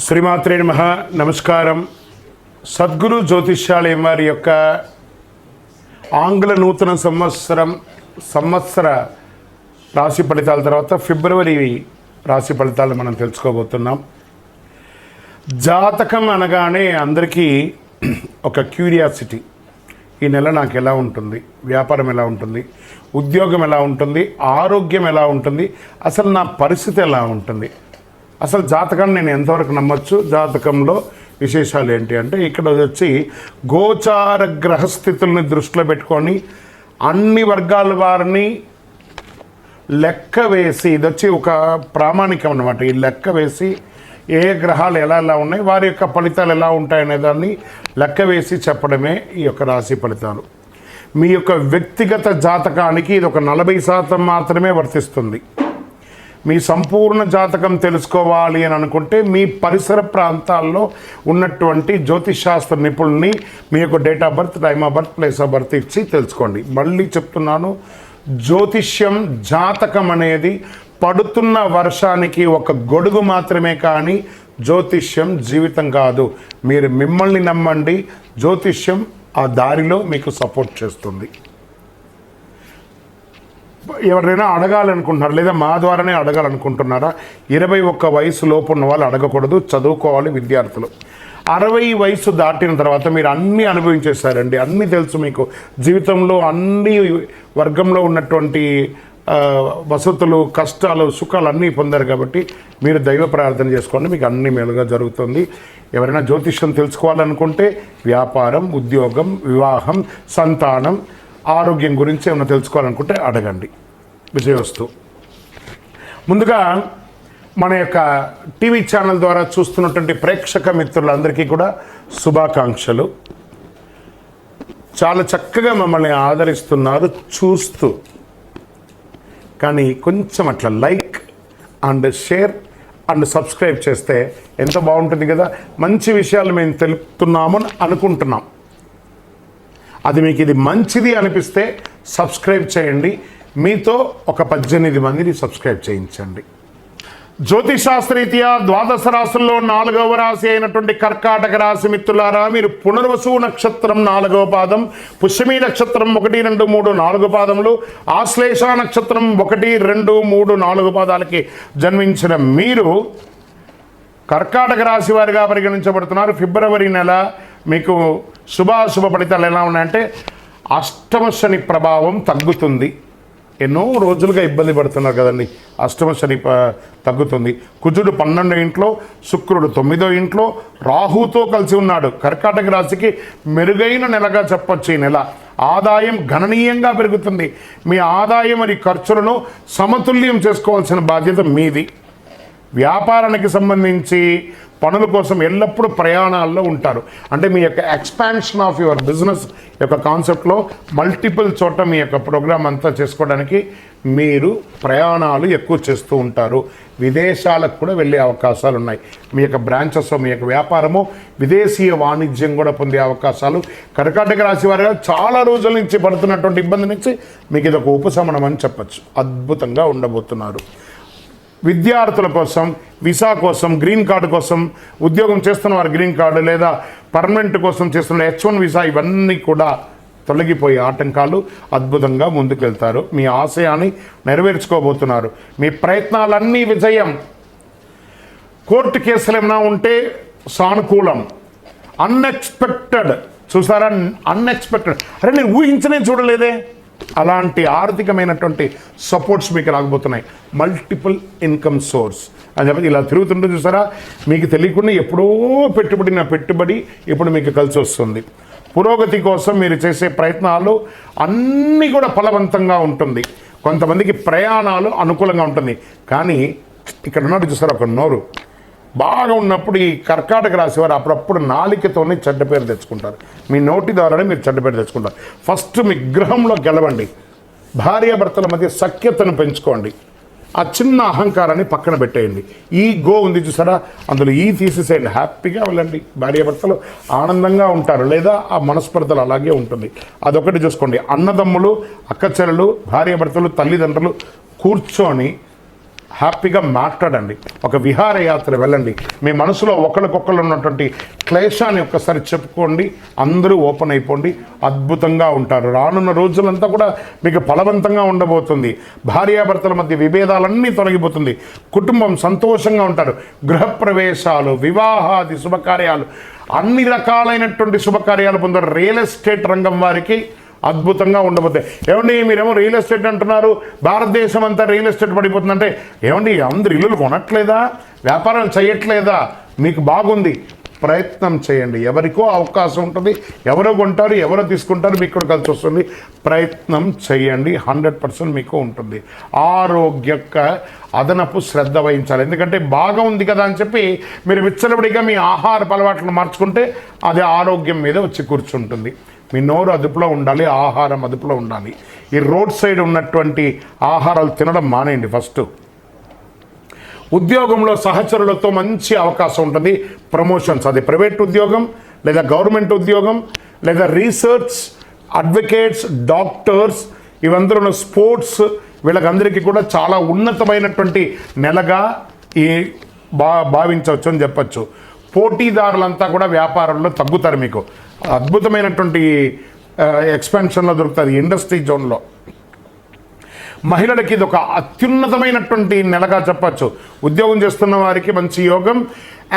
శ్రీమాత్రే నమః. నమస్కారం. సద్గురు జ్యోతిష్యాలయం వారి యొక్క ఆంగ్ల నూతన సంవత్సర రాశి ఫలితాల తర్వాత ఫిబ్రవరి రాశి ఫలితాలు మనం తెలుసుకోబోతున్నాం. జాతకం అనగానే అందరికీ ఒక క్యూరియాసిటీ, ఈ నెల నాకు ఎలా ఉంటుంది, వ్యాపారం ఎలా ఉంటుంది, ఉద్యోగం ఎలా ఉంటుంది, ఆరోగ్యం ఎలా ఉంటుంది, అసలు నా పరిస్థితి ఎలా ఉంటుంది, అసలు జాతకాన్ని నేను ఎంతవరకు నమ్మచ్చు, జాతకంలో విశేషాలు ఏంటి అంటే ఇక్కడ వచ్చి గోచార గ్రహస్థితుల్ని దృష్టిలో పెట్టుకొని అన్ని వర్గాల వారిని లెక్క వేసి, ఇది వచ్చి ఒక ప్రామాణికం అన్నమాట. ఈ లెక్క వేసి ఏ గ్రహాలు ఎలా ఎలా ఉన్నాయి, వారి యొక్క ఫలితాలు ఎలా ఉంటాయనే దాన్ని లెక్క వేసి చెప్పడమే ఈ యొక్క రాశి ఫలితాలు. మీ యొక్క వ్యక్తిగత జాతకానికి ఇది ఒక 40% మాత్రమే వర్తిస్తుంది. మీ సంపూర్ణ జాతకం తెలుసుకోవాలి అని అనుకుంటే మీ పరిసర ప్రాంతాల్లో ఉన్నటువంటి జ్యోతిషాస్త్ర నిపుణుల్ని మీ యొక్క date of birth, time of birth, place of birth ఇచ్చి తెలుసుకోండి. మళ్ళీ చెప్తున్నాను, జ్యోతిష్యం, జాతకం అనేది పడుతున్న వర్షానికి ఒక గొడుగు మాత్రమే, కానీ జ్యోతిష్యం జీవితం కాదు. మీరు మిమ్మల్ని నమ్మండి, జ్యోతిష్యం ఆ దారిలో మీకు సపోర్ట్ చేస్తుంది. ఎవరైనా అడగాలనుకుంటున్నారు లేదా మా ద్వారానే అడగాలనుకుంటున్నారా? 21 వయసు లోపు ఉన్న వాళ్ళు అడగకూడదు, చదువుకోవాలి విద్యార్థులు. 60 వయసు దాటిన తర్వాత మీరు అన్నీ అనుభవించేశారండి, అన్నీ తెలుసు మీకు. జీవితంలో అన్ని వర్గంలో ఉన్నటువంటి వసతులు, కష్టాలు, సుఖాలు అన్నీ పొందారు కాబట్టి మీరు దైవ ప్రార్థన చేసుకోండి, మీకు అన్ని మేలుగా జరుగుతుంది. ఎవరైనా జ్యోతిష్యం తెలుసుకోవాలనుకుంటే వ్యాపారం, ఉద్యోగం, వివాహం, సంతానం, ఆరోగ్యం గురించి ఏమైనా తెలుసుకోవాలనుకుంటే అడగండి. విజయవస్తు. ముందుగా మన యొక్క టీవీ ఛానల్ ద్వారా చూస్తున్నటువంటి ప్రేక్షక మిత్రులందరికీ కూడా శుభాకాంక్షలు. చాలా చక్కగా మమ్మల్ని ఆదరిస్తున్నారు చూస్తూ, కానీ కొంచెం అట్లా like and share and subscribe చేస్తే ఎంత బాగుంటుంది కదా. మంచి విషయాలు మేము తెలుపుతున్నాము అనుకుంటున్నాం. అది మీకు ఇది మంచిది అనిపిస్తే సబ్స్క్రైబ్ చేయండి. మీతో ఒక 18 మందిని సబ్స్క్రైబ్ చేయించండి. జ్యోతిషాస్త్రరీత్యా ద్వాదశ రాశుల్లో 4వ రాశి అయినటువంటి కర్కాటక రాశి మిత్రులారా, మీరు పునర్వసు నక్షత్రం 4వ పాదం, పుష్యమి నక్షత్రం 1, 2, 3, 4 పాదములు, ఆశ్లేష నక్షత్రం 1, 2, 3, 4 పాదాలకి జన్మించిన మీరు కర్కాటక రాశి వారిగా పరిగణించబడుతున్నారు. ఫిబ్రవరి నెల మీకు శుభాశుభ ఫలితాలు ఎలా ఉన్నాయంటే, అష్టమ శని ప్రభావం తగ్గుతుంది. ఎన్నో రోజులుగా ఇబ్బంది పడుతున్నారు కదండి, అష్టమ శని తగ్గుతుంది. కుజుడు 12వ ఇంట్లో, శుక్రుడు 9వ ఇంట్లో, రాహుతో కలిసి ఉన్నాడు. కర్కాటక రాశికి మెరుగైన నెలగా చెప్పొచ్చు ఈ నెల. ఆదాయం గణనీయంగా పెరుగుతుంది. మీ ఆదాయం మరియు ఖర్చులను సమతుల్యం చేసుకోవాల్సిన బాధ్యత మీది. వ్యాపారానికి సంబంధించి పనుల కోసం ఎల్లప్పుడూ ప్రయాణాల్లో ఉంటారు. అంటే మీ యొక్క ఎక్స్పాన్షన్ ఆఫ్ యువర్ బిజినెస్ యొక్క కాన్సెప్ట్లో మల్టిపుల్ చోట మీ యొక్క ప్రోగ్రామ్ అంతా చేసుకోవడానికి మీరు ప్రయాణాలు ఎక్కువ చేస్తూ ఉంటారు. విదేశాలకు కూడా వెళ్ళే అవకాశాలు ఉన్నాయి. మీ యొక్క బ్రాంచెస్, మీ యొక్క వ్యాపారము విదేశీయ వాణిజ్యం కూడా పొందే అవకాశాలు. కర్కాటక రాశి వారిగా చాలా రోజుల నుంచి పడుతున్నటువంటి ఇబ్బంది నుంచి మీకు ఇది ఒక ఉపశమనం అని చెప్పచ్చు. అద్భుతంగా ఉండబోతున్నారు. విద్యార్థుల కోసం, వీసా కోసం, గ్రీన్ కార్డు కోసం, ఉద్యోగం చేస్తున్న వారు గ్రీన్ కార్డు లేదా పర్మనెంట్ కోసం చేస్తున్న H1 వీసా, ఇవన్నీ కూడా తొలగిపోయే ఆటంకాలు అద్భుతంగా ముందుకెళ్తారు. మీ ఆశయాన్ని నెరవేర్చుకోబోతున్నారు. మీ ప్రయత్నాలన్నీ విజయం. కోర్టు కేసులు ఏమైనా ఉంటే సానుకూలం. అన్ఎక్స్పెక్టెడ్ చూసారా, అన్ఎక్స్పెక్టెడ్, అరే నేను ఊహించనే చూడలేదే, అలాంటి ఆర్థికమైనటువంటి సపోర్ట్స్ మీకు రాకపోతున్నాయి. మల్టిపుల్ ఇన్కమ్ సోర్స్ అని చెప్పి ఇలా తిరుగుతుంటే చూసారా, మీకు తెలియకుండా ఎప్పుడో పెట్టుబడి ఇప్పుడు మీకు కలిసి వస్తుంది. పురోగతి కోసం మీరు చేసే ప్రయత్నాలు అన్నీ కూడా ఫలవంతంగా ఉంటుంది. కొంతమందికి ప్రయాణాలు అనుకూలంగా ఉంటుంది. కానీ ఇక్కడ ఉన్నట్టు చూసారా, ఒక నోరు బాగా ఉన్నప్పుడు ఈ కర్కాటక రాశి వారు అప్పుడప్పుడు నాలికతోనే చెడ్డ పేరు తెచ్చుకుంటారు. మీ నోటి ద్వారానే మీరు చెడ్డ పేరు తెచ్చుకుంటారు. ఫస్ట్ మీ గృహంలో గెలవండి. భార్యాభర్తల మధ్య సఖ్యతను పెంచుకోండి. ఆ చిన్న అహంకారాన్ని పక్కన పెట్టేయండి. ఈ గో ఉంది చూసారా, అందులో ఈ తీసేసేయండి. హ్యాపీగా వెళ్ళండి. భార్యాభర్తలు ఆనందంగా ఉంటారు, లేదా ఆ మనస్పర్ధలు అలాగే ఉంటుంది. అదొకటి చూసుకోండి. అన్నదమ్ములు, అక్కచెల్లెలు, భార్యాభర్తలు, తల్లిదండ్రులు కూర్చొని హ్యాపీగా మాట్లాడండి, ఒక విహారయాత్ర వెళ్ళండి, మీ మనసులో ఒకరికొకరు ఉన్నటువంటి క్లేశాన్ని ఒక్కసారి చెప్పుకోండి, అందరూ ఓపెన్ అయిపోండి, అద్భుతంగా ఉంటారు. రానున్న రోజులంతా కూడా మీకు ఫలవంతంగా ఉండబోతుంది. భార్యాభర్తల మధ్య విభేదాలన్నీ తొలగిపోతుంది, కుటుంబం సంతోషంగా ఉంటారు. గృహప్రవేశాలు, వివాహాది శుభకార్యాలు, అన్ని రకాలైనటువంటి శుభకార్యాలు పొందారు. రియల్ ఎస్టేట్ రంగం వారికి అద్భుతంగా ఉండబోతాయి. ఏమండి మీరేమో రియల్ ఎస్టేట్ అంటున్నారు, భారతదేశం అంతా రియల్ ఎస్టేట్ పడిపోతుందంటే ఏమండి అందరు ఇల్లులు కొనట్లేదా, వ్యాపారాలు చేయట్లేదా? మీకు బాగుంది, ప్రయత్నం చేయండి. ఎవరికో అవకాశం ఉంటుంది, ఎవరో కొంటారు, ఎవరో తీసుకుంటారు, మీకు కూడా కలిసి వస్తుంది. ప్రయత్నం చేయండి, 100% మీకు ఉంటుంది. ఆరోగ్యక అదనపు శ్రద్ధ వహించాలి. ఎందుకంటే బాగా ఉంది కదా అని చెప్పి మీరు విచ్చలవిడిగా మీ ఆహార అలవాట్లను మార్చుకుంటే అది ఆరోగ్యం మీద వచ్చి కూర్చుంటుంది. మీ నోరు అదుపులో ఉండాలి, ఆహారం అదుపులో ఉండాలి. ఈ రోడ్ సైడ్ ఉన్నటువంటి ఆహారాలు తినడం మానేయండి. ఫస్ట్ ఉద్యోగంలో సహచరులతో మంచి అవకాశం ఉంటుంది, ప్రమోషన్స్, అది ప్రైవేట్ ఉద్యోగం లేదా గవర్నమెంట్ ఉద్యోగం లేదా రీసెర్చ్, అడ్వకేట్స్, డాక్టర్స్, ఇవందరూ స్పోర్ట్స్, వీళ్ళకందరికీ కూడా చాలా ఉన్నతమైనటువంటి నెలగా ఈ భావించవచ్చు అని చెప్పచ్చు. పోటీదారులంతా కూడా వ్యాపారంలో తగ్గుతారు, మీకు అద్భుతమైనటువంటి ఎక్స్పాన్షన్లో దొరుకుతుంది ఇండస్ట్రీ జోన్లో. మహిళలకి ఇది ఒక అత్యున్నతమైనటువంటి నెలగా చెప్పచ్చు. ఉద్యోగం చేస్తున్న వారికి మంచి యోగం,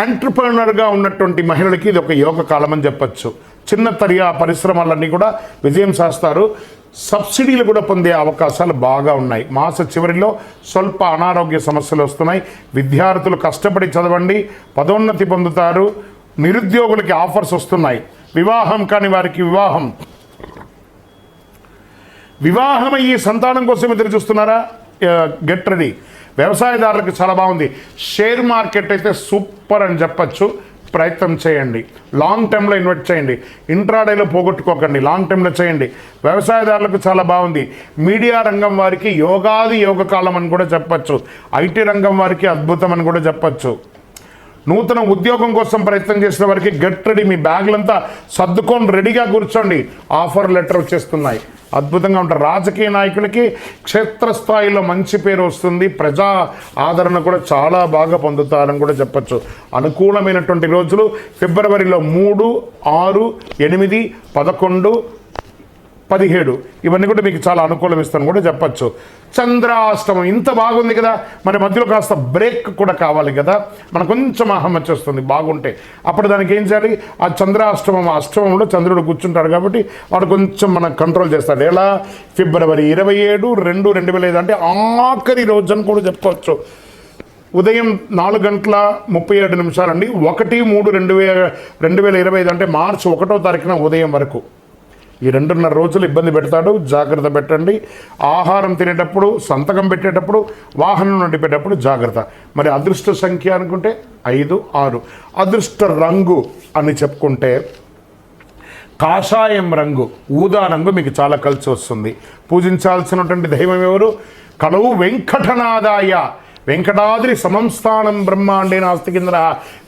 ఎంటర్ప్రెన్యూర్గా ఉన్నటువంటి మహిళలకి ఇది ఒక యోగ కాలం అని చెప్పచ్చు. చిన్న తరహా పరిశ్రమలన్నీ కూడా విజయం సాధిస్తారు. సబ్సిడీలు కూడా పొందే అవకాశాలు బాగా ఉన్నాయి. మాస చివరిలో స్వల్ప అనారోగ్య సమస్యలు వస్తున్నాయి. విద్యార్థులు కష్టపడి చదవండి, పదోన్నతి పొందుతారు. నిరుద్యోగులకి ఆఫర్స్ వస్తున్నాయి. వివాహం కాని వారికి వివాహమయ్యి సంతానం కోసం ఎదురు చూస్తున్నారా? Get ready. వ్యవసాయదారులకు చాలా బాగుంది. షేర్ మార్కెట్ అయితే సూపర్ అని చెప్పచ్చు. ప్రయత్నం చేయండి, లాంగ్ టర్మ్లో ఇన్వెస్ట్ చేయండి, ఇంట్రాడేలో పోగొట్టుకోకండి, లాంగ్ టర్మ్లో చేయండి. వ్యవసాయదారులకు చాలా బాగుంది. మీడియా రంగం వారికి యోగ కాలం అని కూడా చెప్పచ్చు. ఐటీ రంగం వారికి అద్భుతం అని కూడా చెప్పచ్చు. నూతన ఉద్యోగం కోసం ప్రయత్నం చేసిన వారికి గెట్ రెడీ. మీ బ్యాగులంతా సర్దుకొని రెడీగా కూర్చోండి, ఆఫర్ లెటర్ వచ్చేస్తున్నాయి. అద్భుతంగా ఉంటారు. రాజకీయ నాయకులకి క్షేత్రస్థాయిలో మంచి పేరు వస్తుంది. ప్రజా ఆదరణ కూడా చాలా బాగా పొందుతారని కూడా చెప్పచ్చు. అనుకూలమైనటువంటి రోజులు ఫిబ్రవరిలో 3, 6, 8, 11, 17 ఇవన్నీ కూడా మీకు చాలా అనుకూలం ఇస్తాను కూడా చెప్పచ్చు. చంద్రాష్టమం ఇంత బాగుంది కదా, మరి మధ్యలో కాస్త బ్రేక్ కూడా కావాలి కదా, మనకు కొంచెం అహం వచ్చేస్తుంది బాగుంటే. అప్పుడు దానికి ఏం చేయాలి? ఆ అష్టమంలో చంద్రుడు కూర్చుంటాడు కాబట్టి వాడు కొంచెం మనం కంట్రోల్ చేస్తాడు. ఎలా? ఫిబ్రవరి 27, 2, 2005 అంటే ఆఖరి రోజు అని కూడా చెప్పుకోవచ్చు. ఉదయం 4:37 అండి. 1/3/2025 అంటే మార్చి 1వ తారీఖున ఉదయం వరకు ఈ 2.5 రోజులు ఇబ్బంది పెడతాడు. జాగ్రత్త పెట్టండి. ఆహారం తినేటప్పుడు, సంతకం పెట్టేటప్పుడు, వాహనం నడిపేటప్పుడు జాగ్రత్త. మరి అదృష్ట సంఖ్య అనుకుంటే 5, 6. అదృష్ట రంగు అని చెప్పుకుంటే కాషాయం రంగు, ఊదా రంగు మీకు చాలా కలిసి వస్తుంది. పూజించాల్సినటువంటి దైవం ఎవరు? కలవు వెంకటనాదాయ. వెంకటాద్రి సమంస్థానం బ్రహ్మాండే నాస్తి కింద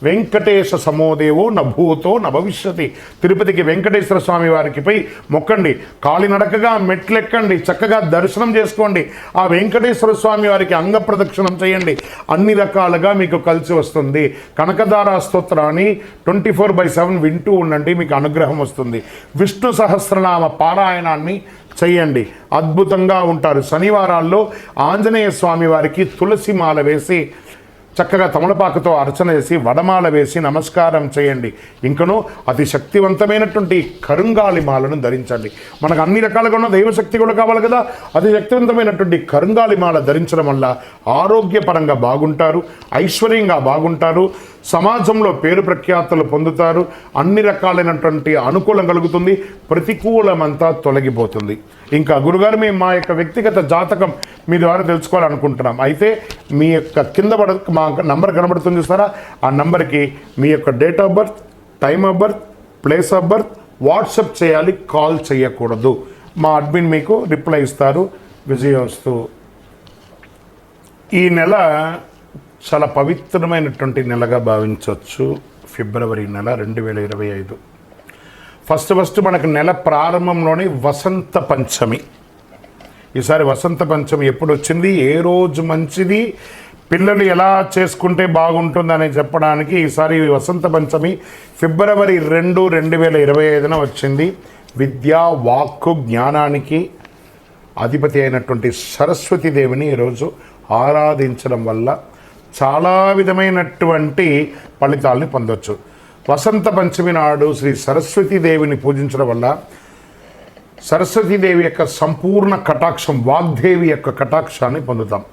వెంకటేశ సమోదేవో నభూతో నభవిష్యతి. తిరుపతికి వెంకటేశ్వర స్వామి వారికి పోయి మొక్కండి, కాలినడకగా మెట్లెక్కండి, చక్కగా దర్శనం చేసుకోండి, ఆ వెంకటేశ్వర స్వామి వారికి అంగ ప్రదక్షిణం చేయండి. అన్ని రకాలుగా మీకు కలిసి వస్తుంది. కనకదార స్తోత్రాన్ని 24/7 వింటూ ఉండండి, మీకు అనుగ్రహం వస్తుంది. విష్ణు సహస్రనామ పారాయణాన్ని చెయ్యండి, అద్భుతంగా ఉంటారు. శనివారాల్లో ఆంజనేయ స్వామి వారికి తులసి మాల వేసి చక్కగా తమలపాకుతో అర్చన చేసి వడమాల వేసి నమస్కారం చేయండి. ఇంకనూ అతి శక్తివంతమైనటువంటి కరుంగాలి మాలను ధరించండి. మనకు అన్ని రకాలుగా ఉన్న దైవశక్తి కూడా కావాలి కదా, అతి శక్తివంతమైనటువంటి కరుంగాలి మాల ధరించడం వల్ల ఆరోగ్యపరంగా బాగుంటారు, ఐశ్వర్యంగా బాగుంటారు, సమాజంలో పేరు ప్రఖ్యాతులు పొందుతారు, అన్ని రకాలైనటువంటి అనుకూలం కలుగుతుంది, ప్రతికూలమంతా తొలగిపోతుంది. ఇంకా గురుగారు మేము మా యొక్క వ్యక్తిగత జాతకం మీ ద్వారా తెలుసుకోవాలనుకుంటున్నాం. అయితే మీ యొక్క కింద మా నంబర్ కనబడుతుంది చూస్తారా, ఆ నంబర్కి మీ యొక్క date of birth, time of birth, place of birth WhatsApp చేయాలి, కాల్ చేయకూడదు. మా అడ్మిన్ మీకు రిప్లై ఇస్తారు. విజయోస్తు. ఈ నెల చాలా పవిత్రమైనటువంటి నెలగా భావించవచ్చు. ఫిబ్రవరి నెల 2025. ఫస్ట్ మనకు నెల ప్రారంభంలోనే వసంత పంచమి. ఈసారి వసంత పంచమి ఎప్పుడు వచ్చింది, ఏ రోజు మంచిది, పిల్లలు ఎలా చేసుకుంటే బాగుంటుందని చెప్పడానికి ఈసారి వసంత పంచమి ఫిబ్రవరి 2, 2025 వచ్చింది. విద్యా వాక్కు జ్ఞానానికి అధిపతి అయినటువంటి సరస్వతీదేవిని ఈరోజు ఆరాధించడం వల్ల చాలా విధమైనటువంటి ఫలితాలని పొందొచ్చు. వసంత పంచమి నాడు శ్రీ సరస్వతీదేవిని పూజించడం వల్ల సరస్వతీదేవి యొక్క సంపూర్ణ కటాక్షం, వాగ్దేవి యొక్క కటాక్షాన్ని పొందుతాం.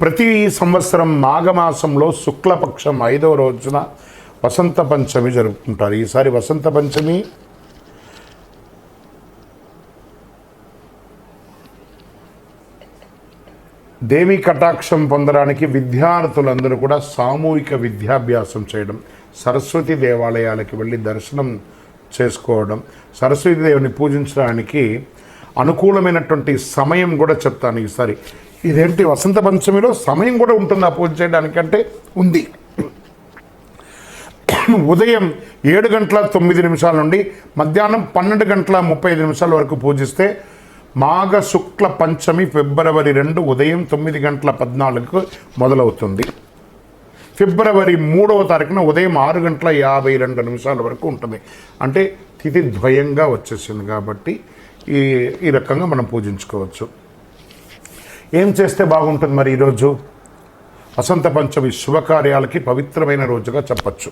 ప్రతి సంవత్సరం మాఘమాసంలో శుక్లపక్షం 5వ రోజున వసంత పంచమి జరుపుకుంటారు. ఈసారి వసంత పంచమి దేవి కటాక్షం పొందడానికి విద్యార్థులందరూ కూడా సామూహిక విద్యాభ్యాసం చేయడం, సరస్వతి దేవాలయాలకి వెళ్ళి దర్శనం చేసుకోవడం, సరస్వతీదేవిని పూజించడానికి అనుకూలమైనటువంటి సమయం కూడా చెప్తాను ఈసారి. ఇదేంటి వసంత పంచమిలో సమయం కూడా ఉంటుందా పూజ చేయడానికంటే? ఉంది. ఉదయం 7:09 నుండి మధ్యాహ్నం 12:35 వరకు పూజిస్తే మాఘ శుక్ల పంచమి ఫిబ్రవరి 2 ఉదయం 9:14 మొదలవుతుంది. ఫిబ్రవరి 3వ తారీఖున ఉదయం 6:52 వరకు ఉంటుంది. అంటే తిథి ద్వయంగా వచ్చేసింది కాబట్టి ఈ రకంగా మనం పూజించుకోవచ్చు. ఏం చేస్తే బాగుంటుంది మరి ఈరోజు? వసంత పంచమి శుభకార్యాలకి పవిత్రమైన రోజుగా చెప్పచ్చు.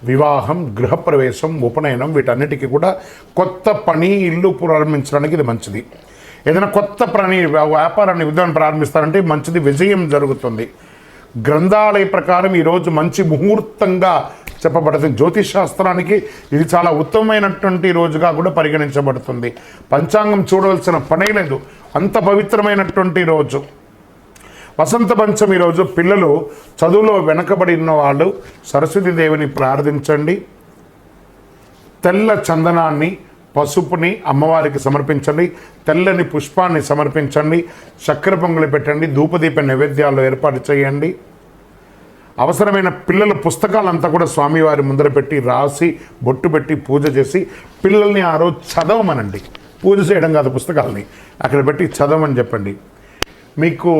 వివాహం, గృహప్రవేశం, ఉపనయనం వీటన్నిటికీ కూడా కొత్త పని, ఇల్లు ప్రారంభించడానికి ఇది మంచిది. ఏదైనా కొత్త పని, వ్యాపారాన్ని, ఉద్యోగం ప్రారంభిస్తారంటే మంచిది, విజయం జరుగుతుంది. గ్రంథాలయ ప్రకారం ఈరోజు మంచి ముహూర్తంగా చెప్పబడుతుంది. జ్యోతిష్ శాస్త్రానికి ఇది చాలా ఉత్తమమైనటువంటి రోజుగా కూడా పరిగణించబడుతుంది. పంచాంగం చూడవలసిన పనే లేదు, అంత పవిత్రమైనటువంటి రోజు. వసంత పంచమి రోజు పిల్లలు చదువులో వెనకబడి ఉన్న వాళ్ళు సరస్వతీదేవిని ప్రార్థించండి. తెల్ల చందనాన్ని, పసుపుని అమ్మవారికి సమర్పించండి. తెల్లని పుష్పాన్ని సమర్పించండి. చక్కెర పొంగలి పెట్టండి. ధూపదీప నైవేద్యాలు ఏర్పాటు చేయండి. అవసరమైన పిల్లల పుస్తకాలంతా కూడా స్వామివారి ముందర పెట్టి రాసి బొట్టు పెట్టి పూజ చేసి పిల్లల్ని ఆ రోజు చదవమనండి. పూజ చేయడం కాదు, పుస్తకాలని అక్కడ పెట్టి చదవమని చెప్పండి. మీకు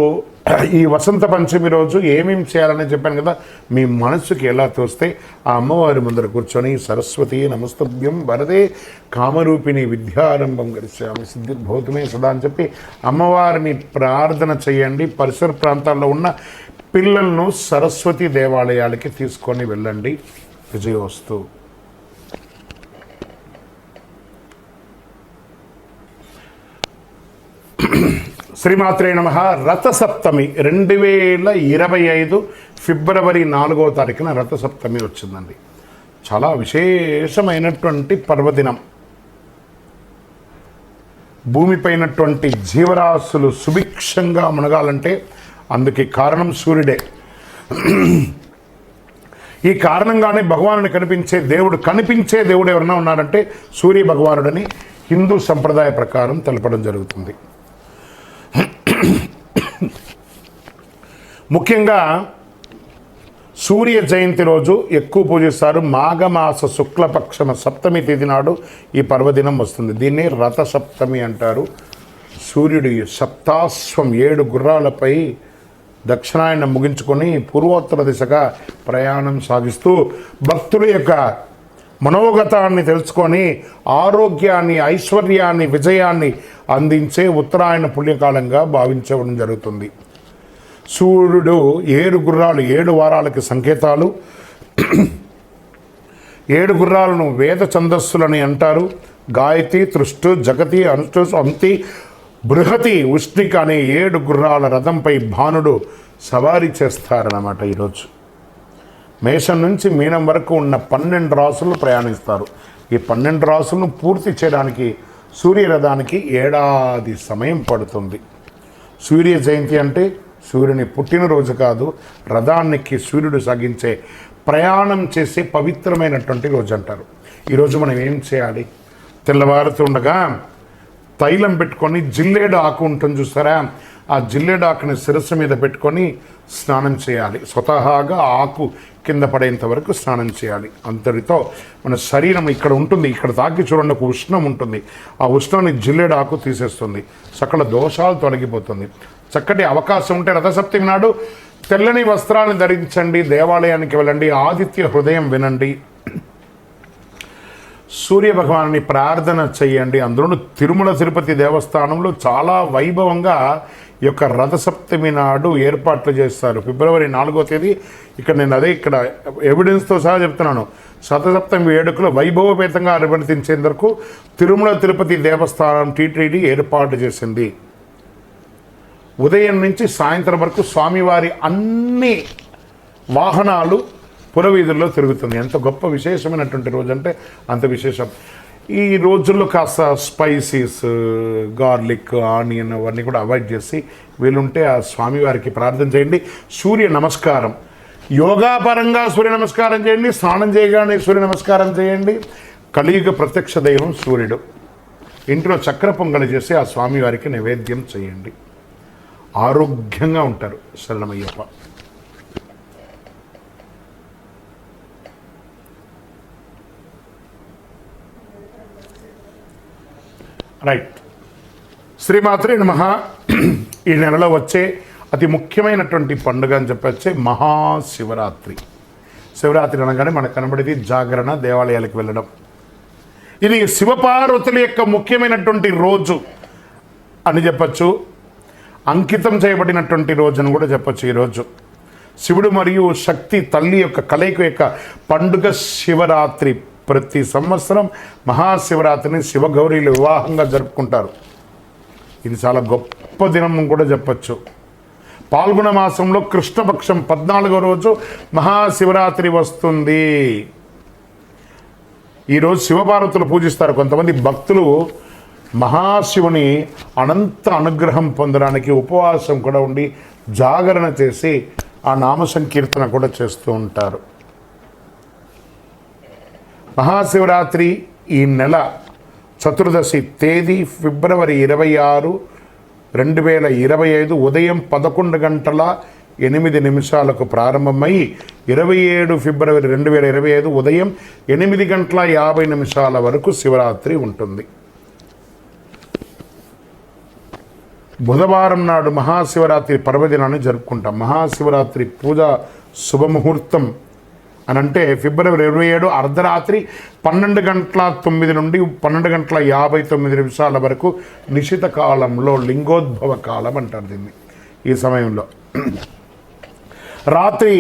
ఈ వసంత పంచమి రోజు ఏమేమి చేయాలని చెప్పాను కదా, మీ మనస్సుకి ఎలా తోస్తే ఆ అమ్మవారి ముందర కూర్చొని సరస్వతి నమస్తభ్యం వరదే కామరూపిణి విద్యారంభం గరిష్యామి సిద్ధిర్భూతమే సదా అని చెప్పి అమ్మవారిని ప్రార్థన చేయండి. పరిసర ప్రాంతాల్లో ఉన్న పిల్లలను సరస్వతి దేవాలయాలకి తీసుకొని వెళ్ళండి. విజయోస్తు. శ్రీమాత్రే నమః. రథసప్తమి 2025 ఫిబ్రవరి 4వ తారీఖున రథసప్తమి వచ్చిందండి. చాలా విశేషమైనటువంటి పర్వదినం. భూమిపైనటువంటి జీవరాశులు సుభిక్షంగా మునగాలంటే అందుకే కారణం సూర్యుడే. ఈ కారణంగానే భగవానుని కనిపించే దేవుడు ఎవరన్నా ఉన్నారంటే సూర్య భగవానుడని హిందూ సంప్రదాయ ప్రకారం తెలపడం జరుగుతుంది. ముఖ్యంగా సూర్య జయంతి రోజు ఎక్కువ పూజిస్తారు. మాఘమాస శుక్లపక్షమ సప్తమి తేదీ నాడు ఈ పర్వదినం వస్తుంది. దీన్ని రథసప్తమి అంటారు. సూర్యుడి సప్తాశ్వం 7 గుర్రాలపై దక్షిణాయనం ముగించుకొని పూర్వోత్తర దిశగా ప్రయాణం సాగిస్తూ భక్తుల యొక్క మనోగతాన్ని తెలుసుకొని ఆరోగ్యాన్ని, ఐశ్వర్యాన్ని, విజయాన్ని అందించే ఉత్తరాయణ పుణ్యకాలంగా భావించడం జరుగుతుంది. సూర్యుడు 7 గుర్రాలు 7 వారాలకి సంకేతాలు. 7 గుర్రాలను వేద ఛందస్సులని అంటారు. గాయతి, తృష్టు, జగతి, అనుష్టు, అంతి, బృహతి, ఉష్ణిక అనే 7 గుర్రాల రథంపై భానుడు సవారీ చేస్తారన్నమాట. ఈరోజు మేషం నుంచి మీనం వరకు ఉన్న 12 రాసులు ప్రయాణిస్తారు. ఈ 12 రాసులను పూర్తి చేయడానికి సూర్యరథానికి ఏడాది సమయం పడుతుంది. సూర్య జయంతి అంటే సూర్యుని పుట్టినరోజు కాదు, రథానికి సూర్యుడు సాగించే ప్రయాణం చేసే పవిత్రమైనటువంటి రోజు అంటారు. ఈరోజు మనం ఏం చేయాలి? తెల్లవారుతుండగా తైలం పెట్టుకొని జిల్లేడు ఆకు ఉంటుంది చూస్తారా, ఆ జిల్లేడాకుని శిరస్సు మీద పెట్టుకొని స్నానం చేయాలి. స్వతహాగా ఆకు కింద పడేంత వరకు స్నానం చేయాలి. అంతటితో మన శరీరం ఇక్కడ ఉంటుంది, ఇక్కడ తాకి చూడండి ఒక ఉష్ణం ఉంటుంది. ఆ ఉష్ణాన్ని జిల్లేడాకు తీసేస్తుంది, సకల దోషాలు తొలగిపోతుంది. చక్కటి అవకాశం ఉంటే రథసప్తమి నాడు తెల్లని వస్త్రాలను ధరించండి, దేవాలయానికి వెళ్ళండి, ఆదిత్య హృదయం వినండి, సూర్య భగవాన్ని ప్రార్థన చేయండి. అందులో తిరుమల తిరుపతి దేవస్థానంలో చాలా వైభవంగా ఈ యొక్క రథసప్తమి నాడు ఏర్పాట్లు చేస్తారు. ఫిబ్రవరి 4వ తేదీ ఇక్కడ నేను ఇక్కడ ఎవిడెన్స్తో సహా చెప్తున్నాను. రథసప్తమి వేడుకలు వైభవపేతంగా నిర్వర్తించేందుకు తిరుమల తిరుపతి దేవస్థానం టీటీడీ ఏర్పాటు చేసింది. ఉదయం నుంచి సాయంత్రం వరకు స్వామివారి అన్ని వాహనాలు పురవీధుల్లో తిరుగుతుంది. ఎంత గొప్ప విశేషమైనటువంటి రోజు అంటే అంత విశేషం. ఈ రోజుల్లో కాస్త స్పైసీస్, గార్లిక్, ఆనియన్ అవన్నీ కూడా అవాయిడ్ చేసి వీలుంటే ఆ స్వామివారికి ప్రార్థన చేయండి. సూర్య నమస్కారం యోగా పరంగా సూర్య నమస్కారం చేయండి, స్నానం చేయగానే సూర్య నమస్కారం చేయండి. కలియుగ ప్రత్యక్ష దైవం సూర్యుడు. ఇంట్లో చక్కెర పొంగలి చేసి ఆ స్వామివారికి నైవేద్యం చేయండి. ఆరోగ్యంగా ఉంటారు. శరణమయ్యప్ప. రైట్. శ్రీమాత్రే నమః. ఈ నెలలో వచ్చే అతి ముఖ్యమైనటువంటి పండుగ అని చెప్పొచ్చే మహాశివరాత్రి. శివరాత్రి అనగానే మనకు కనబడేది జాగరణ, దేవాలయాలకు వెళ్ళడం. ఇది శివపార్వతుల యొక్క ముఖ్యమైనటువంటి రోజు అని చెప్పచ్చు. అంకితం చేయబడినటువంటి రోజు అని కూడా చెప్పచ్చు. ఈరోజు శివుడు మరియు శక్తి తల్లి యొక్క కలయిక యొక్క పండుగ శివరాత్రి. ప్రతి సంవత్సరం మహాశివరాత్రిని శివగౌరీలు వివాహంగా జరుపుకుంటారు. ఇది చాలా గొప్ప దినం కూడా చెప్పచ్చు. పాల్గొన మాసంలో కృష్ణపక్షం 14వ రోజు మహాశివరాత్రి వస్తుంది. ఈరోజు శివపార్వతులు పూజిస్తారు. కొంతమంది భక్తులు మహాశివుని అనంత అనుగ్రహం పొందడానికి ఉపవాసం కూడా ఉండి జాగరణ చేసి ఆ నామ సంకీర్తన కూడా చేస్తూ ఉంటారు. మహాశివరాత్రి ఈ నెల చతుర్దశి తేదీ ఫిబ్రవరి 26, 2025 ఉదయం 11:08 ప్రారంభమై 27 ఫిబ్రవరి 2025 ఉదయం 8:50 వరకు శివరాత్రి ఉంటుంది. బుధవారం నాడు మహాశివరాత్రి పర్వదినాన్ని జరుపుకుంటాం. మహాశివరాత్రి పూజ శుభముహూర్తం అనంటే ఫిబ్రవరి 27 అర్ధరాత్రి 12:09 నుండి 12:59 వరకు నిశిత కాలంలో లింగోద్భవ కాలం అంటారు దీన్ని. ఈ సమయంలో రాత్రి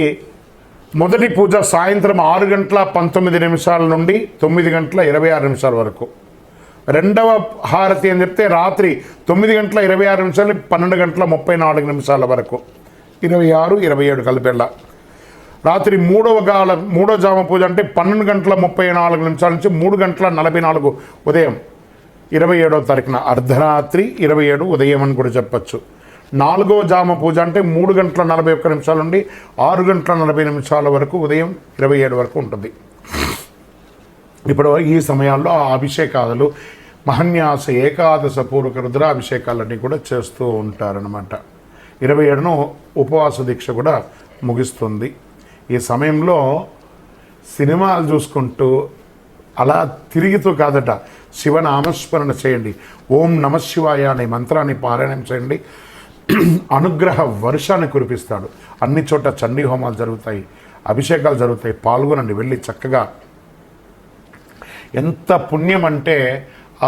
మొదటి పూజ సాయంత్రం 6:19 నుండి 9:26 వరకు. రెండవ హారతి అని చెప్తే రాత్రి 9:26 నుండి 12:34 వరకు. 26, 27 కలిపేళ్ళ. రాత్రి మూడో జామ పూజ అంటే 12:34 నుంచి 3:44 ఉదయం 27వ తారీఖున అర్ధరాత్రి 27 ఉదయం అని కూడా చెప్పచ్చు. 4వ జామ పూజ అంటే 3:41 నుండి 6:40 వరకు ఉదయం 27 వరకు ఉంటుంది. ఇప్పుడు ఈ సమయాల్లో ఆ అభిషేకాలు మహన్యాస ఏకాదశ పూర్వక రుద్రాభిషేకాలన్నీ కూడా చేస్తూ ఉంటారనమాట. 27ను ఉపవాస దీక్ష కూడా ముగిస్తుంది. ఈ సమయంలో సినిమాలు చూసుకుంటూ అలా తిరుగుతూ కాదట, శివనామస్మరణ చేయండి. ఓం నమశివాయ అనే మంత్రాన్ని పారాయణం చేయండి. అనుగ్రహ వర్షాన్ని కురిపిస్తాడు. అన్ని చోట్ల చండీ హోమాలు జరుగుతాయి, అభిషేకాలు జరుగుతాయి. పాల్గొనండి, వెళ్ళి చక్కగా. ఎంత పుణ్యం అంటే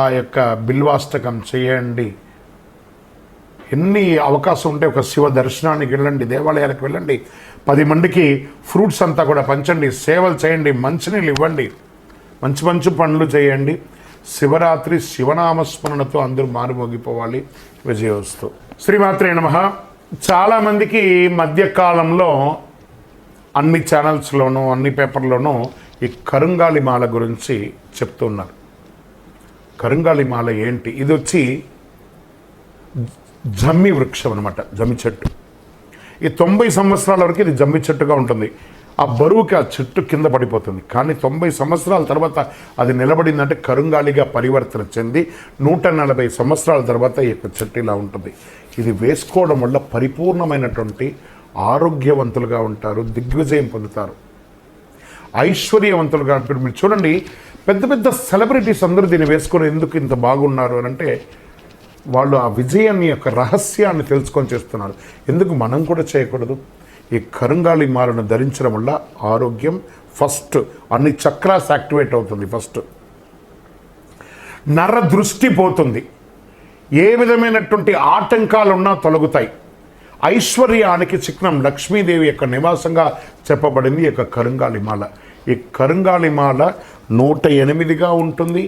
ఆ యొక్క బిల్వాష్టకం చేయండి. ఎన్ని అవకాశం ఉంటే ఒక శివ దర్శనానికి వెళ్ళండి, దేవాలయాలకు వెళ్ళండి, 10 మందికి ఫ్రూట్స్ అంతా కూడా పంచండి, సేవలు చేయండి, మంచినీళ్ళు ఇవ్వండి, మంచి మంచి పనులు చేయండి. శివరాత్రి శివనామస్మరణతో అందరూ మారుమోగిపోవాలి. విజయోస్తు. శ్రీమాత్రే నమః. చాలామందికి మధ్యకాలంలో అన్ని ఛానల్స్లోనూ అన్ని పేపర్లోనూ ఈ కరుంగాలి మాల గురించి చెప్తున్నారు. కరుంగాలి మాల ఏంటి? ఇది వచ్చి జమ్మి వృక్షం అనమాట, జమ్మి చెట్టు. ఈ 90 సంవత్సరాల వరకు ఇది జమ్మి చెట్టుగా ఉంటుంది. ఆ బరువుకి ఆ చెట్టు కింద పడిపోతుంది. కానీ 90 సంవత్సరాల తర్వాత అది నిలబడిందంటే కరుంగాలిగా పరివర్తన చెంది 140 సంవత్సరాల తర్వాత ఈ యొక్క చెట్టు ఇలా ఉంటుంది. ఇది వేసుకోవడం వల్ల పరిపూర్ణమైనటువంటి ఆరోగ్యవంతులుగా ఉంటారు, దిగ్విజయం పొందుతారు, ఐశ్వర్యవంతులుగా ఉంటారు. మీరు చూడండి, పెద్ద పెద్ద సెలబ్రిటీస్ అందరూ దీన్ని వేసుకొని ఎందుకు ఇంత బాగున్నారు అని అంటే వాళ్ళు ఆ విజయాన్ని యొక్క రహస్యాన్ని తెలుసుకొని చేస్తున్నారు. ఎందుకు మనం కూడా చేయకూడదు? ఈ కరుంగాలి మాలను ధరించడం వల్ల ఆరోగ్యం ఫస్ట్, అన్ని చక్రాస్ యాక్టివేట్ అవుతుంది. ఫస్ట్ నర దృష్టి పోతుంది, ఏ విధమైనటువంటి ఆటంకాలు ఉన్నా తొలగుతాయి. ఐశ్వర్యానికి చిహ్నం లక్ష్మీదేవి యొక్క నివాసంగా చెప్పబడింది ఈ యొక్క కరుంగాలిమాల. ఈ కరుంగాలిమాల 108గా ఉంటుంది,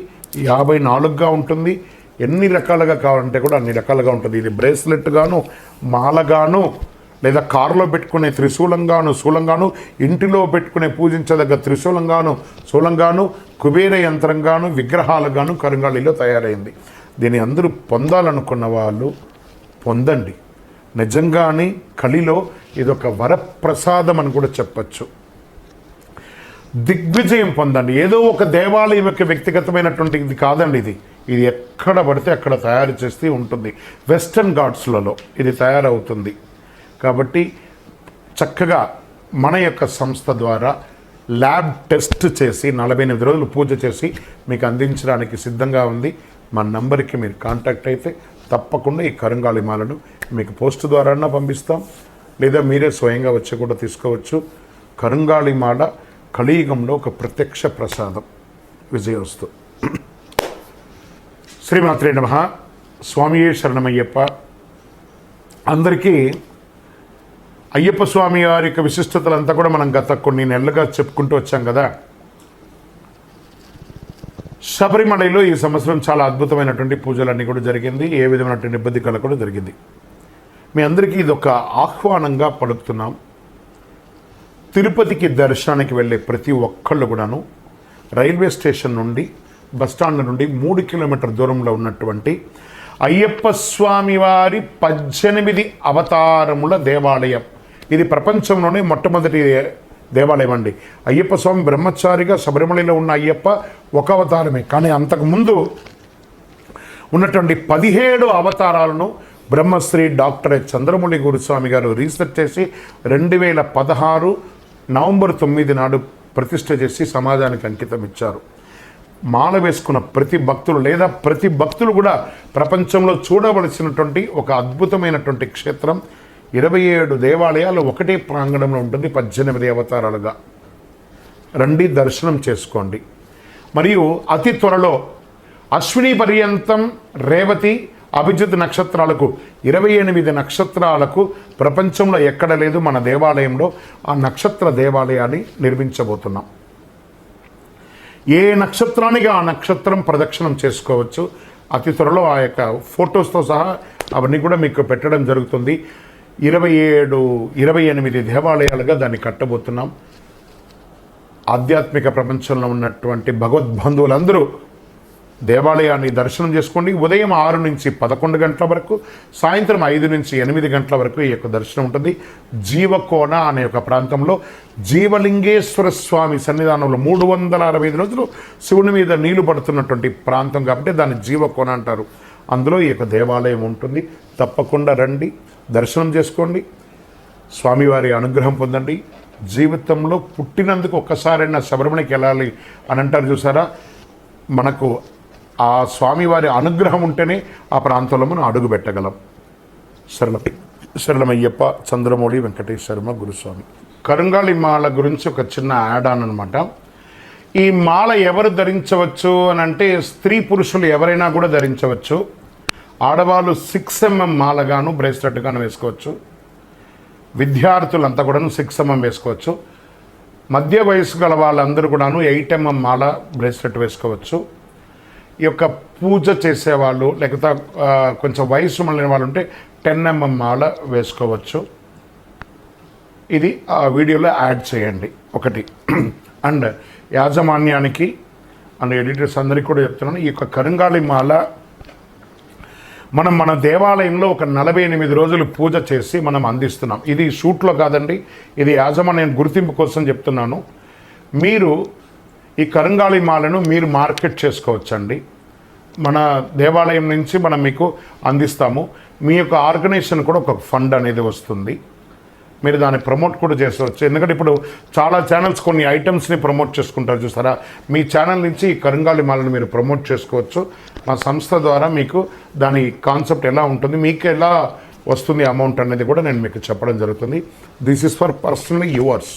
54గా ఉంటుంది, ఎన్ని రకాలుగా కావాలంటే కూడా అన్ని రకాలుగా ఉంటుంది. ఇది బ్రేస్లెట్ గాను, మాలగాను, లేదా కారులో పెట్టుకునే త్రిశూలంగాను, శూలంగాను, ఇంటిలో పెట్టుకునే పూజించదగ్గ త్రిశూలంగాను, శూలంగాను, కుబేర యంత్రంగాను, విగ్రహాలుగాను కరుంగాలిలో తయారైంది. దీన్ని అందరూ పొందాలనుకున్న వాళ్ళు పొందండి. నిజంగానే కలిలో ఇదొక వరప్రసాదం అని కూడా చెప్పచ్చు. దిగ్విజయం పొందండి. ఏదో ఒక దేవాలయం యొక్క వ్యక్తిగతమైనటువంటి ఇది కాదండి. ఇది ఎక్కడ పడితే అక్కడ తయారు చేస్తూ ఉంటుంది. వెస్టర్న్ ఘాట్స్లలో ఇది తయారవుతుంది. కాబట్టి చక్కగా మన యొక్క సంస్థ ద్వారా ల్యాబ్ టెస్ట్ చేసి 48 రోజులు పూజ చేసి మీకు అందించడానికి సిద్ధంగా ఉంది. మా నంబర్కి మీరు కాంటాక్ట్ అయితే తప్పకుండా ఈ కరుంగాలిమాలను మీకు పోస్ట్ ద్వారా పంపిస్తాం, లేదా మీరే స్వయంగా వచ్చి కూడా తీసుకోవచ్చు. కరుంగాలిమాల కలియుగంలో ఒక ప్రత్యక్ష ప్రసాదం. విజయోస్తు. శ్రీమాత్రే నమః. స్వామియే శరణమయ్యప్ప. అందరికీ అయ్యప్ప స్వామి వారి యొక్క విశిష్టతలంతా కూడా మనం గత కొన్ని నెలలుగా చెప్పుకుంటూ వచ్చాం కదా. శబరిమలలో ఈ సంవత్సరం చాలా అద్భుతమైనటువంటి పూజలన్నీ కూడా జరిగింది. ఏ విధమైనటువంటి ఇబ్బంది కూడా జరిగింది. మీ అందరికీ ఇది ఒక ఆహ్వానంగా పలుకుతున్నాం. తిరుపతికి దర్శనానికి వెళ్ళే ప్రతి ఒక్కళ్ళు కూడాను రైల్వే స్టేషన్ నుండి, బస్టాండ్ నుండి 3 కిలోమీటర్ దూరంలో ఉన్నటువంటి అయ్యప్ప స్వామి వారి 18 అవతారముల దేవాలయం. ఇది ప్రపంచంలోనే మొట్టమొదటి దేవాలయం అండి. అయ్యప్ప స్వామి బ్రహ్మచారిగా శబరిమలలో ఉన్న అయ్యప్ప ఒక అవతారమే. కానీ అంతకుముందు ఉన్నటువంటి 17 అవతారాలను బ్రహ్మశ్రీ డాక్టర్ చంద్రమౌళి గురుస్వామి గారు రీసెర్చ్ చేసి 2016 నవంబర్ 9 నాడు ప్రతిష్ఠ చేసి సమాజానికి అంకితం ఇచ్చారు. మాల వేసుకున్న ప్రతి భక్తులు లేదా ప్రతి భక్తులు కూడా ప్రపంచంలో చూడవలసినటువంటి ఒక అద్భుతమైనటువంటి క్షేత్రం. 27 దేవాలయాలు ఒకటే ప్రాంగణంలో ఉంటుంది, 18 అవతారాలుగా. రండి, దర్శనం చేసుకోండి. మరియు అతి త్వరలో అశ్విని పర్యంతం, రేవతి, అభిజిత్ నక్షత్రాలకు 28 నక్షత్రాలకు ప్రపంచంలో ఎక్కడ లేదు మన దేవాలయంలో ఆ నక్షత్ర దేవాలయాన్ని నిర్మించబోతున్నాం. ఏ నక్షత్రానికి ఆ నక్షత్రం ప్రదక్షిణం చేసుకోవచ్చు. అతి త్వరలో ఆ యొక్క ఫొటోస్తో సహా అవన్నీ కూడా మీకు పెట్టడం జరుగుతుంది. 28 దేవాలయాలుగా దాన్ని కట్టబోతున్నాం. ఆధ్యాత్మిక ప్రపంచంలో ఉన్నటువంటి భగవద్బంధువులందరూ దేవాలయాన్ని దర్శనం చేసుకోండి. ఉదయం 6 నుంచి 11 గంటల వరకు, సాయంత్రం 5 నుంచి 8 గంటల వరకు ఈ యొక్క దర్శనం ఉంటుంది. జీవకోన అనే ఒక ప్రాంతంలో జీవలింగేశ్వర స్వామి సన్నిధానంలో 365 రోజులు శివుని మీద నీళ్లు పడుతున్నటువంటి ప్రాంతం కాబట్టి దాన్ని జీవకోన అంటారు. అందులో ఈ యొక్క దేవాలయం ఉంటుంది. తప్పకుండా రండి, దర్శనం చేసుకోండి, స్వామివారి అనుగ్రహం పొందండి. జీవితంలో పుట్టినందుకు ఒక్కసారైనా శబరిమలకి వెళ్ళాలి అని అంటారు చూసారా. మనకు ఆ స్వామివారి అనుగ్రహం ఉంటేనే ఆ ప్రాంతంలో మనం అడుగు పెట్టగలం. శరణమయ్యప్ప. చంద్రమౌళి వెంకటేశ్వరమ గురుస్వామి. కరుంగాలి మాల గురించి ఒక చిన్న యాడ్ ఆన్ అనమాట. ఈ మాల ఎవరు ధరించవచ్చు అని అంటే స్త్రీ పురుషులు ఎవరైనా కూడా ధరించవచ్చు. ఆడవాళ్ళు 6mm మాలగాను బ్రేస్లెట్ గాను వేసుకోవచ్చు. విద్యార్థులంతా కూడాను 6mm వేసుకోవచ్చు. మధ్య వయసు గల వాళ్ళందరూ కూడాను 8mm మాల బ్రేస్లెట్ వేసుకోవచ్చు. ఈ యొక్క పూజ చేసేవాళ్ళు లేకపోతే కొంచెం వయసు మళ్ళిన వాళ్ళు ఉంటే 10mm మాల వేసుకోవచ్చు. ఇది ఆ వీడియోలో యాడ్ చేయండి ఒకటి. అండ్ యాజమాన్యానికి అండ్ ఎడిటర్స్ అందరికీ కూడా చెప్తున్నాను, ఈ యొక్క కరుంగాలి మాల మన దేవాలయంలో ఒక 48 రోజులు పూజ చేసి మనం అందిస్తున్నాం. ఇది షూట్లో కాదండి, ఇది యాజమాన్యం గుర్తింపు కోసం చెప్తున్నాను. మీరు ఈ కరంగాళి మాలను మీరు మార్కెట్ చేసుకోవచ్చండి. మన దేవాలయం నుంచి మనం మీకు అందిస్తాము. మీ యొక్క ఆర్గనైజేషన్ కూడా ఒక ఫండ్ అనేది వస్తుంది. మీరు దాన్ని ప్రమోట్ కూడా చేసుకోవచ్చు. ఎందుకంటే ఇప్పుడు చాలా ఛానల్స్ కొన్ని ఐటమ్స్ని ప్రమోట్ చేసుకుంటారు చూసారా, మీ ఛానల్ నుంచి ఈ కరంగాళి మాలను మీరు ప్రమోట్ చేసుకోవచ్చు. మా సంస్థ ద్వారా మీకు దాని కాన్సెప్ట్ ఎలా ఉంటుంది, మీకు ఎలా వస్తుంది అమౌంట్ అనేది కూడా నేను మీకు చెప్పడం జరుగుతుంది. This is for personally yours,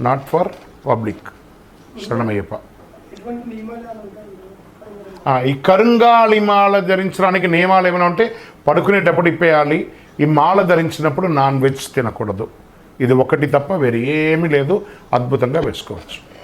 not for public. శరణమయ్యప్ప. ఈ కరంగాళి మాల ధరించడానికి నియమాలు ఏమైనా ఉంటే పడుకునేటప్పుడు ఇప్పేయాలి. ఈ మాల ధరించినప్పుడు నాన్ వెజ్ తినకూడదు. ఇది ఒకటి తప్ప వేరే ఏమీ లేదు. అద్భుతంగా వేసుకోవచ్చు.